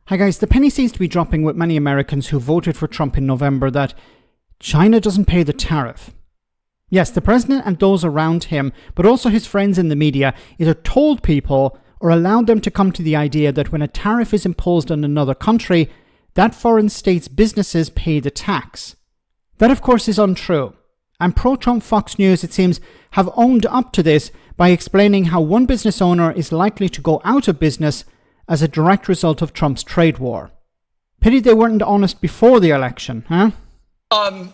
Hi guys, the penny seems to be dropping with many Americans who voted for Trump in November that China doesn't pay the tariff. Yes, the president and those around him, but also his friends in the media, either told people or allowed them to come to the idea that when a tariff is imposed on another country, that foreign state's businesses pay the tax. That of course is untrue. And pro-Trump Fox News, it seems, have owned up to this by explaining how one business owner is likely to go out of business as a direct result of Trump's trade war. Pity they weren't honest before the election, huh?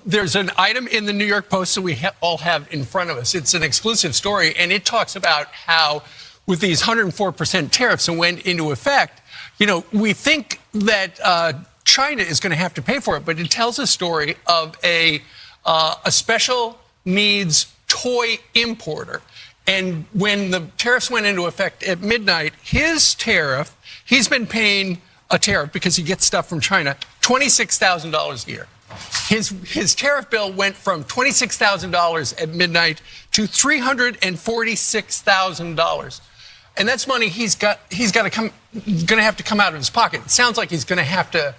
There's an item in the New York Post that we all have in front of us. It's an exclusive story, and it talks about how with these 104% tariffs that went into effect, we think that China is going to have to pay for it, but it tells a story of a special needs toy importer. And when the tariffs went into effect at midnight, his tariff, he's been paying a tariff because he gets stuff from China, $26,000 a year. His tariff bill went from $26,000 at midnight to $346,000. And that's money he's going to have to come out of his pocket. It sounds like he's going to have to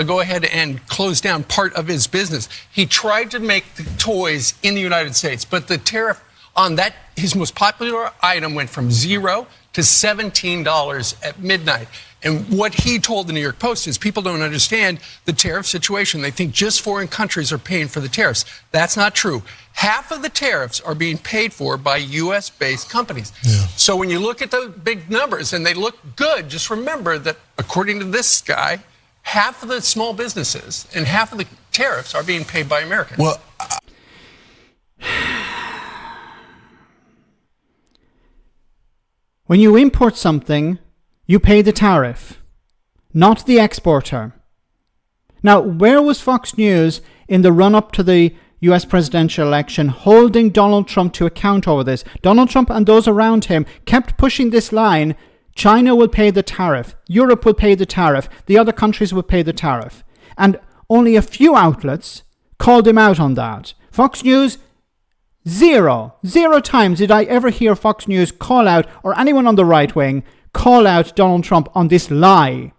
go ahead and close down part of his business. He tried to make the toys in the United States, but the tariff on that, his most popular item, went from $0 to $17 at midnight. And what he told the New York Post is people don't understand the tariff situation. They think just foreign countries are paying for the tariffs. That's not true. Half of the tariffs are being paid for by U.S.-based companies. Yeah. So when you look at the big numbers and they look good, just remember that according to this guy, half of the small businesses and half of the tariffs are being paid by Americans. Well, when you import something, you pay the tariff, not the exporter. Now, where was Fox News in the run-up to the US presidential election holding Donald Trump to account over this? Donald Trump and those around him kept pushing this line, China will pay the tariff, Europe will pay the tariff, the other countries will pay the tariff. And only a few outlets called him out on that. Fox News, zero times did I ever hear Fox News call out, or anyone on the right wing, call out Donald Trump on this lie.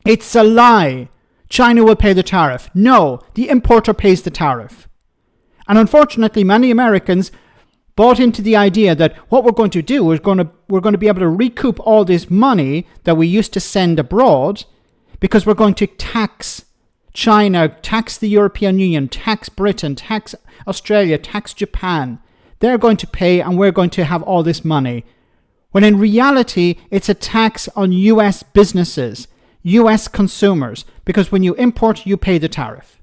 It's a lie. China will pay the tariff. No, the importer pays the tariff. And unfortunately, many Americans bought into the idea that what we're going to do is we're going to be able to recoup all this money that we used to send abroad because we're going to tax China, tax the European Union, tax Britain, tax Australia, tax Japan. They're going to pay and we're going to have all this money. When in reality, it's a tax on US businesses, US consumers, because when you import, you pay the tariff.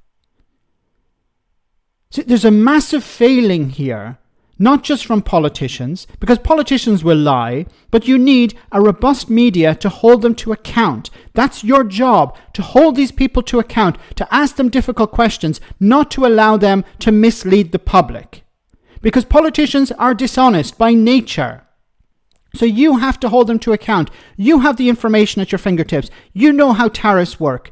So there's a massive failing here, not just from politicians, because politicians will lie, but you need a robust media to hold them to account. That's your job, to hold these people to account, to ask them difficult questions, not to allow them to mislead the public. Because politicians are dishonest by nature. So you have to hold them to account. You have the information at your fingertips. You know how tariffs work.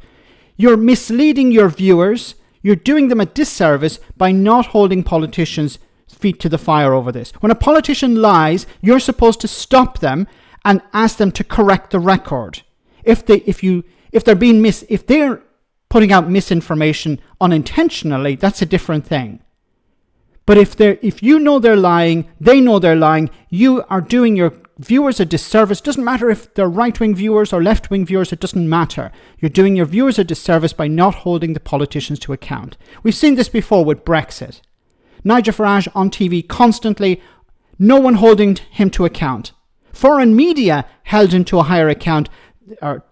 You're misleading your viewers. You're doing them a disservice by not holding politicians' feet to the fire over this. When a politician lies, you're supposed to stop them and ask them to correct the record. If they're putting out misinformation unintentionally, that's a different thing. But if you know they're lying, they know they're lying, you are doing your viewers a disservice. Doesn't matter if they're right-wing viewers or left-wing viewers, it doesn't matter. You're doing your viewers a disservice by not holding the politicians to account. We've seen this before with Brexit. Nigel Farage on TV constantly, no one holding him to account. Foreign media held him to a higher account, or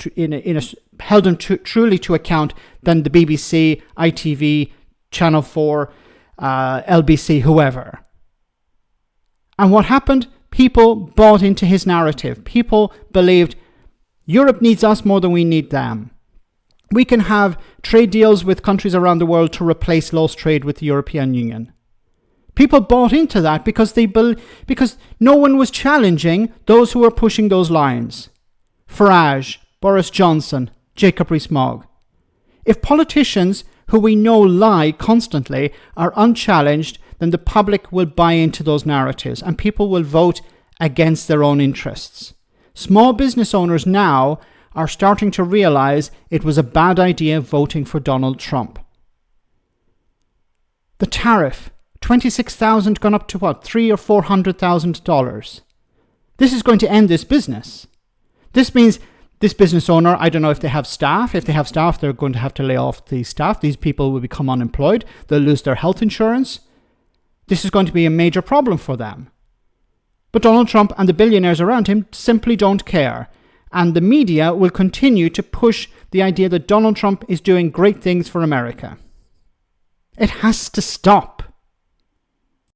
held him truly to account than the BBC, ITV, Channel 4, LBC, whoever. And what happened? People bought into his narrative. People believed Europe needs us more than we need them. We can have trade deals with countries around the world to replace lost trade with the European Union. People bought into that because no one was challenging those who were pushing those lines. Farage, Boris Johnson, Jacob Rees-Mogg. If politicians who we know lie constantly are unchallenged, then the public will buy into those narratives and people will vote against their own interests. Small business owners now are starting to realize it was a bad idea voting for Donald Trump. The tariff, $26,000 gone up to what, $300,000 or $400,000. This is going to end this business. This means this business owner, I don't know if they have staff. If they have staff, they're going to have to lay off the staff. These people will become unemployed. They'll lose their health insurance. This is going to be a major problem for them. But Donald Trump and the billionaires around him simply don't care. And the media will continue to push the idea that Donald Trump is doing great things for America. It has to stop.